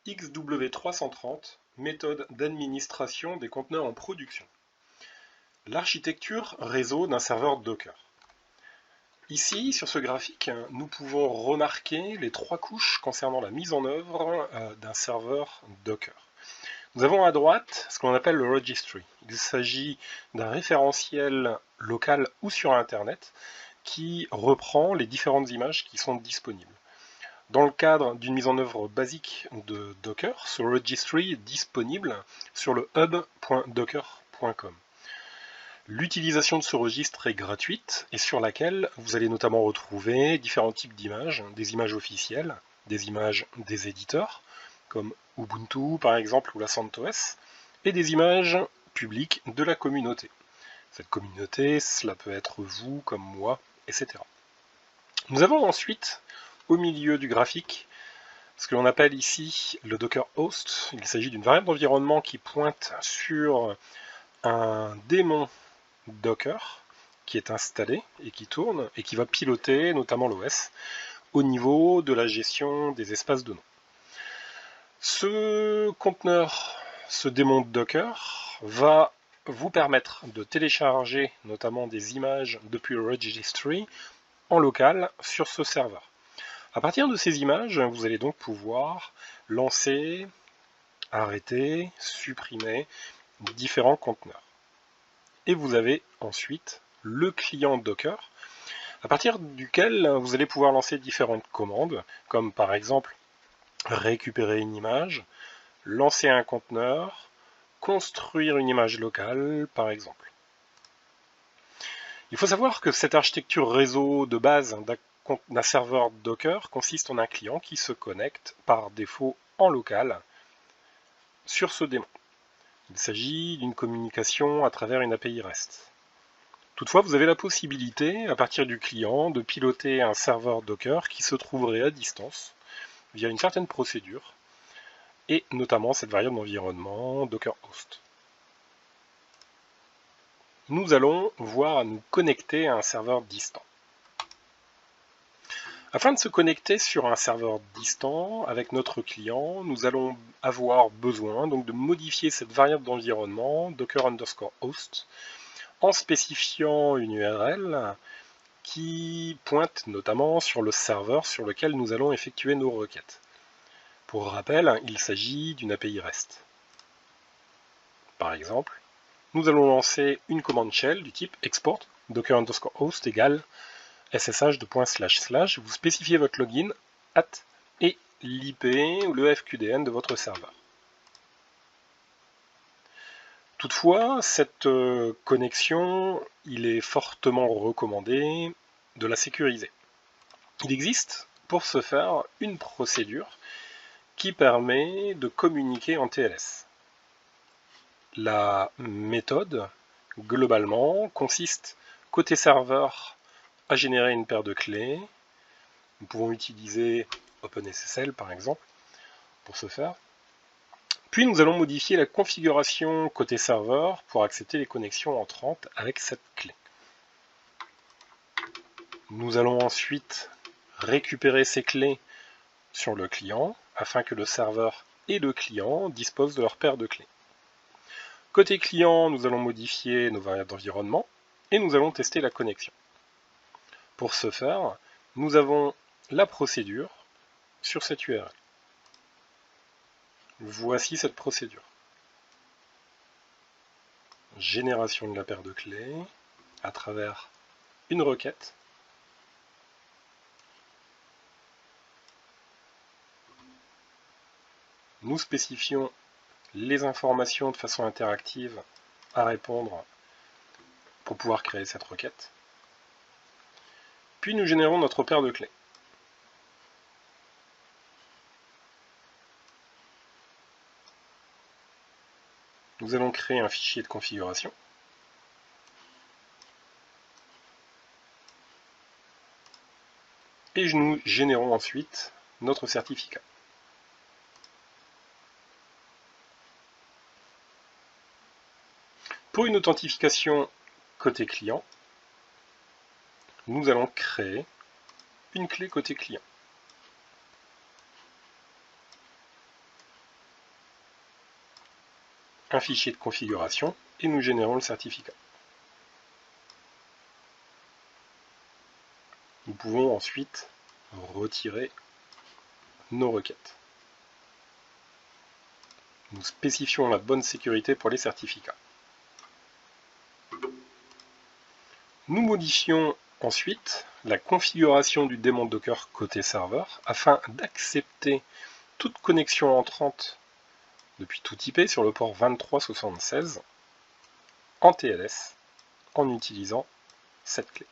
XW330, méthode d'administration des conteneurs en production. L'architecture réseau d'un serveur Docker. Ici, sur ce graphique, nous pouvons remarquer les trois couches concernant la mise en œuvre d'un serveur Docker. Nous avons à droite ce qu'on appelle le registry. Il s'agit d'un référentiel local ou sur Internet qui reprend les différentes images qui sont disponibles. Dans le cadre d'une mise en œuvre basique de Docker, ce registry est disponible sur le hub.docker.com. L'utilisation de ce registre est gratuite et sur laquelle vous allez notamment retrouver différents types d'images, des images officielles, des images des éditeurs, comme Ubuntu par exemple ou la CentOS, et des images publiques de la communauté. Cette communauté, cela peut être vous comme moi, etc. Nous avons ensuite, au milieu du graphique, ce que l'on appelle ici le Docker Host. Il s'agit d'une variable d'environnement qui pointe sur un démon Docker qui est installé et qui tourne et qui va piloter notamment l'OS au niveau de la gestion des espaces de nom. Ce conteneur, ce démon Docker, va vous permettre de télécharger notamment des images depuis le registry en local sur ce serveur. À partir de ces images, vous allez donc pouvoir lancer, arrêter, supprimer différents conteneurs. Et vous avez ensuite le client Docker, à partir duquel vous allez pouvoir lancer différentes commandes, comme par exemple récupérer une image, lancer un conteneur, construire une image locale, par exemple. Il faut savoir que cette architecture réseau de base d'un serveur Docker consiste en un client qui se connecte par défaut en local sur ce démon. Il s'agit d'une communication à travers une API REST. Toutefois, vous avez la possibilité, à partir du client, de piloter un serveur Docker qui se trouverait à distance via une certaine procédure, et notamment cette variable d'environnement Docker Host. Nous allons voir à nous connecter à un serveur distant. Afin de se connecter sur un serveur distant avec notre client, nous allons avoir besoin donc de modifier cette variable d'environnement docker_host en spécifiant une URL qui pointe notamment sur le serveur sur lequel nous allons effectuer nos requêtes. Pour rappel, il s'agit d'une API REST. Par exemple, nous allons lancer une commande shell du type export docker_host égale ssh de // vous spécifiez votre login, et l'IP ou le FQDN de votre serveur. Toutefois, cette connexion, il est fortement recommandé de la sécuriser. Il existe, pour ce faire, une procédure qui permet de communiquer en TLS. La méthode, globalement, consiste, côté serveur, à générer une paire de clés. Nous pouvons utiliser OpenSSL, par exemple, pour ce faire. Puis nous allons modifier la configuration côté serveur pour accepter les connexions entrantes avec cette clé. Nous allons ensuite récupérer ces clés sur le client afin que le serveur et le client disposent de leur paire de clés. Côté client, nous allons modifier nos variables d'environnement et nous allons tester la connexion. Pour ce faire, nous avons la procédure sur cette URL. Voici cette procédure. Génération de la paire de clés à travers une requête. Nous spécifions les informations de façon interactive à répondre pour pouvoir créer cette requête. Puis nous générons notre paire de clés. Nous allons créer un fichier de configuration. Et nous générons ensuite notre certificat. Pour une authentification côté client, nous allons créer une clé côté client. un fichier de configuration et nous générons le certificat. Nous pouvons ensuite retirer nos requêtes. Nous spécifions la bonne sécurité pour les certificats. Nous modifions ensuite la configuration du démon Docker côté serveur afin d'accepter toute connexion entrante depuis tout IP sur le port 2376 en TLS en utilisant cette clé.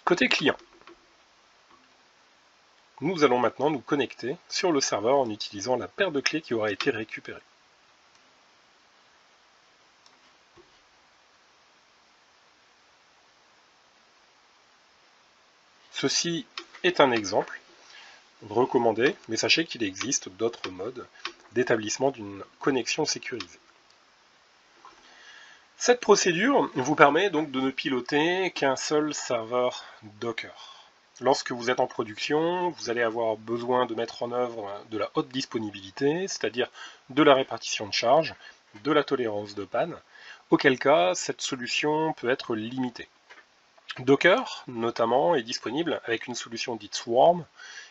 Côté client, nous allons maintenant nous connecter sur le serveur en utilisant la paire de clés qui aura été récupérée. Ceci est un exemple recommandé, mais sachez qu'il existe d'autres modes d'établissement d'une connexion sécurisée. Cette procédure vous permet donc de ne piloter qu'un seul serveur Docker. Lorsque vous êtes en production, vous allez avoir besoin de mettre en œuvre de la haute disponibilité, c'est-à-dire de la répartition de charges, de la tolérance de panne, auquel cas cette solution peut être limitée. Docker, notamment, est disponible avec une solution dite Swarm,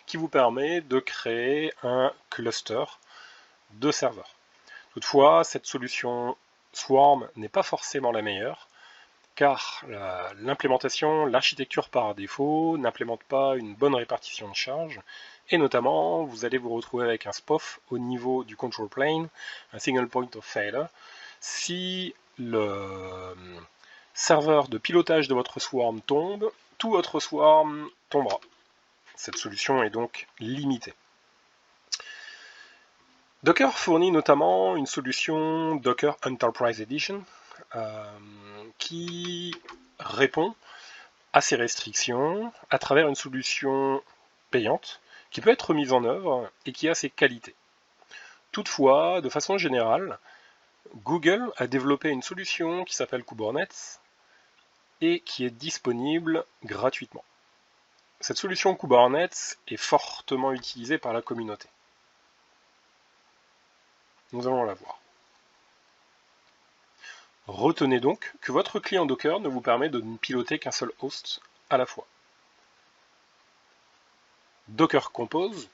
qui vous permet de créer un cluster de serveurs. Toutefois, cette solution Swarm n'est pas forcément la meilleure, car l'implémentation, l'architecture par défaut, n'implémente pas une bonne répartition de charges, et notamment, vous allez vous retrouver avec un SPOF au niveau du control plane, un single point of failure, si le serveur de pilotage de votre swarm tombe, tout votre swarm tombera. Cette solution est donc limitée. Docker fournit notamment une solution Docker Enterprise Edition qui répond à ces restrictions à travers une solution payante qui peut être mise en œuvre et qui a ses qualités. Toutefois, de façon générale, Google a développé une solution qui s'appelle Kubernetes et qui est disponible gratuitement. Cette solution Kubernetes est fortement utilisée par la communauté. Nous allons la voir. Retenez donc que votre client Docker ne vous permet de ne piloter qu'un seul host à la fois. Docker Compose,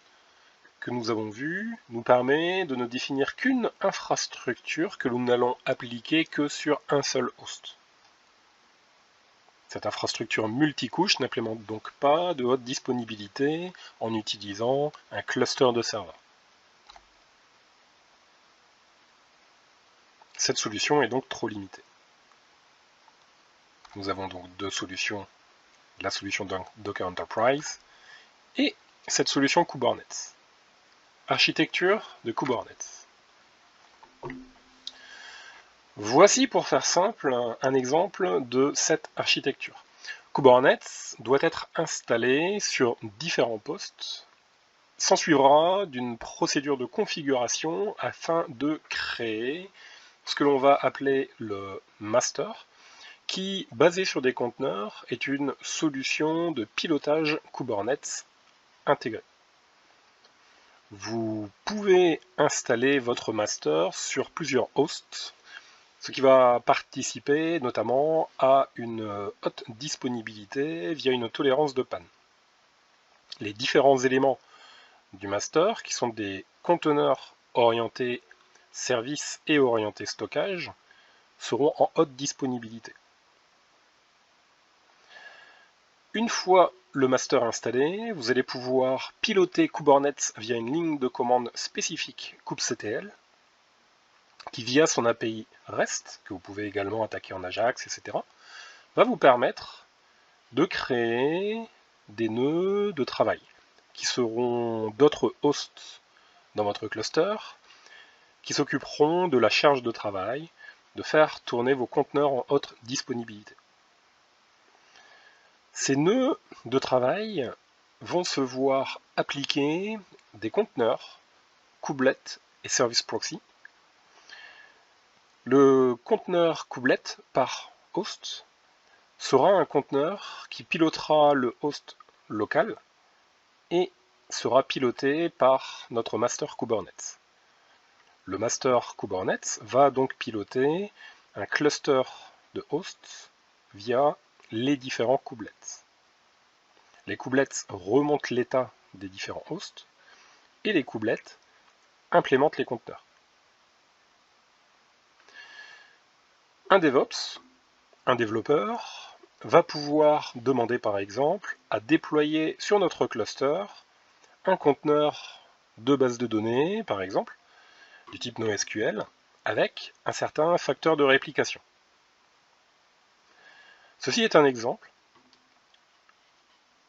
que nous avons vu, nous permet de ne définir qu'une infrastructure que nous n'allons appliquer que sur un seul host. Cette infrastructure multicouche n'implémente donc pas de haute disponibilité en utilisant un cluster de serveurs. Cette solution est donc trop limitée. Nous avons donc deux solutions, la solution Docker Enterprise et cette solution Kubernetes. Architecture de Kubernetes. Voici, pour faire simple, un exemple de cette architecture. Kubernetes doit être installé sur différents postes. S'ensuivra d'une procédure de configuration afin de créer ce que l'on va appeler le master, qui, basé sur des conteneurs, est une solution de pilotage Kubernetes intégrée. Vous pouvez installer votre master sur plusieurs hosts, ce qui va participer notamment à une haute disponibilité via une tolérance de panne. Les différents éléments du master, qui sont des conteneurs orientés service et orientés stockage, seront en haute disponibilité. Une fois le master installé, vous allez pouvoir piloter Kubernetes via une ligne de commande spécifique kubectl, qui via son API REST, que vous pouvez également attaquer en Ajax, etc., va vous permettre de créer des nœuds de travail, qui seront d'autres hosts dans votre cluster, qui s'occuperont de la charge de travail, de faire tourner vos conteneurs en haute disponibilité. Ces nœuds de travail vont se voir appliquer des conteneurs, kubelet et service proxy. Le conteneur kubelet par host sera un conteneur qui pilotera le host local et sera piloté par notre master Kubernetes. Le master Kubernetes va donc piloter un cluster de hosts via les différents couplets. Les couplets remontent l'état des différents hosts et les couplets implémentent les conteneurs. Un DevOps, un développeur, va pouvoir demander par exemple à déployer sur notre cluster un conteneur de base de données, par exemple, du type NoSQL, avec un certain facteur de réplication. Ceci est un exemple.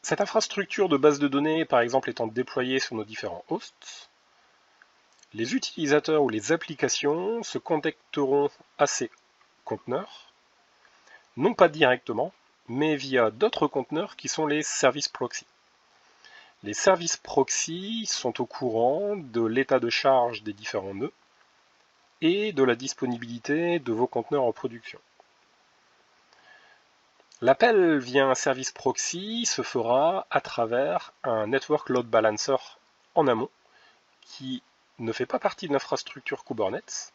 Cette infrastructure de base de données, par exemple, étant déployée sur nos différents hosts, les utilisateurs ou les applications se connecteront à ces conteneurs, non pas directement, mais via d'autres conteneurs qui sont les services proxy. Les services proxy sont au courant de l'état de charge des différents nœuds et de la disponibilité de vos conteneurs en production. L'appel via un service proxy se fera à travers un Network Load Balancer en amont qui ne fait pas partie de l'infrastructure Kubernetes,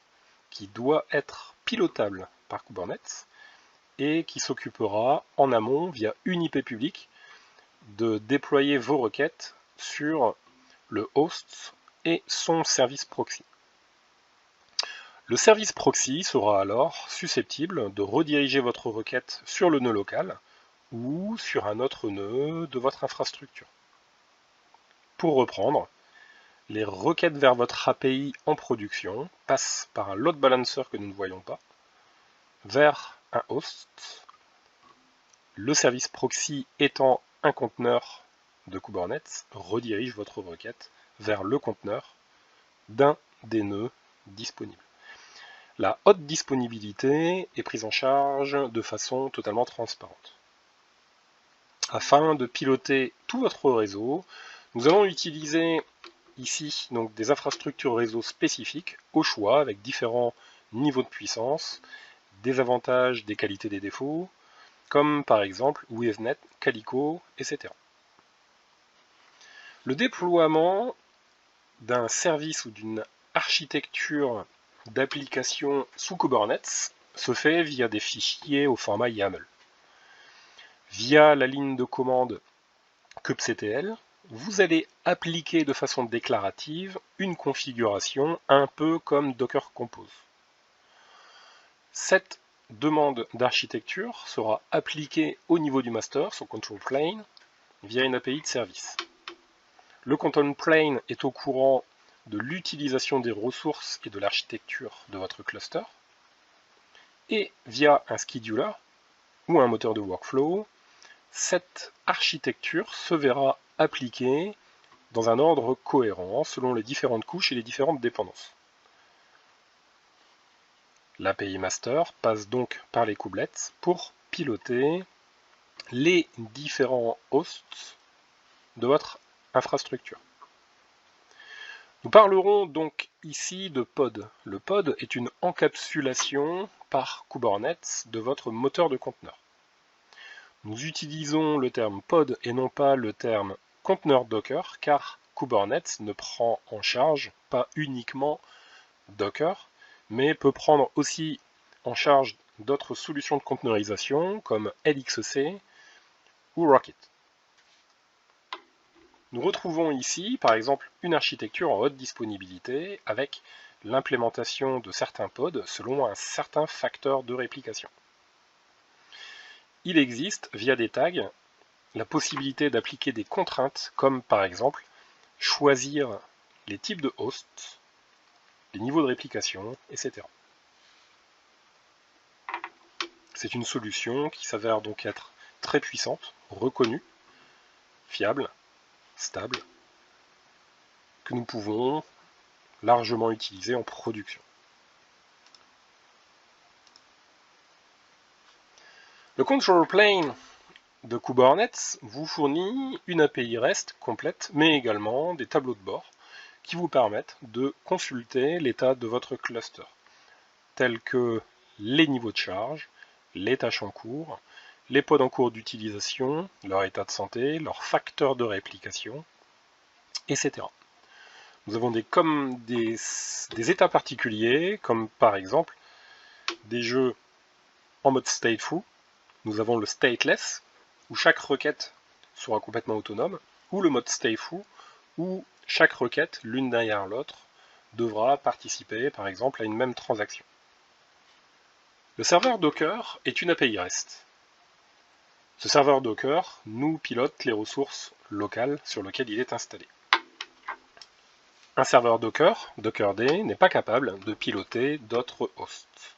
qui doit être pilotable par Kubernetes et qui s'occupera en amont via une IP publique de déployer vos requêtes sur le host et son service proxy. Le service proxy sera alors susceptible de rediriger votre requête sur le nœud local ou sur un autre nœud de votre infrastructure. Pour reprendre, les requêtes vers votre API en production passent par un load balancer que nous ne voyons pas, vers un host, le service proxy étant un conteneur de Kubernetes, redirige votre requête vers le conteneur d'un des nœuds disponibles. La haute disponibilité est prise en charge de façon totalement transparente. Afin de piloter tout votre réseau, nous allons utiliser ici donc des infrastructures réseau spécifiques au choix avec différents niveaux de puissance, des avantages, des qualités, des défauts, comme par exemple WaveNet, Calico, etc. Le déploiement d'un service ou d'une architecture d'application sous Kubernetes se fait via des fichiers au format YAML. Via la ligne de commande kubectl, vous allez appliquer de façon déclarative une configuration un peu comme Docker Compose. Cette demande d'architecture sera appliquée au niveau du master, son control plane, via une API de service. Le control plane est au courant de l'utilisation des ressources et de l'architecture de votre cluster, et via un scheduler ou un moteur de workflow, cette architecture se verra appliquée dans un ordre cohérent selon les différentes couches et les différentes dépendances. L'API master passe donc par les couplets pour piloter les différents hosts de votre infrastructure. Nous parlerons donc ici de pod. Le pod est une encapsulation par Kubernetes de votre moteur de conteneur. Nous utilisons le terme pod et non pas le terme conteneur Docker car Kubernetes ne prend en charge pas uniquement Docker, mais peut prendre aussi en charge d'autres solutions de conteneurisation comme LXC ou Rocket. Nous retrouvons ici, par exemple, une architecture en haute disponibilité avec l'implémentation de certains pods selon un certain facteur de réplication. Il existe, via des tags, la possibilité d'appliquer des contraintes comme, par exemple, choisir les types de hosts, les niveaux de réplication, etc. C'est une solution qui s'avère donc être très puissante, reconnue, fiable, stable, que nous pouvons largement utiliser en production. Le control plane de Kubernetes vous fournit une API REST complète, mais également des tableaux de bord qui vous permettent de consulter l'état de votre cluster, tels que les niveaux de charge, les tâches en cours, les pods en cours d'utilisation, leur état de santé, leurs facteurs de réplication, etc. Nous avons des états particuliers, comme par exemple des jeux en mode stateful. Nous avons le stateless, où chaque requête sera complètement autonome, ou le mode stateful, où chaque requête, l'une derrière l'autre, devra participer, par exemple, à une même transaction. Le serveur Docker est une API REST. Ce serveur Docker nous pilote les ressources locales sur lesquelles il est installé. Un serveur Docker, Dockerd, n'est pas capable de piloter d'autres hosts.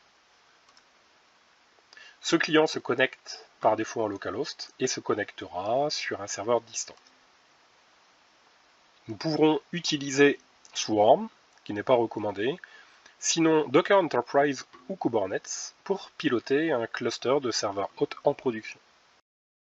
Ce client se connecte par défaut en localhost et se connectera sur un serveur distant. Nous pourrons utiliser Swarm, qui n'est pas recommandé, sinon Docker Enterprise ou Kubernetes pour piloter un cluster de serveurs hôtes en production.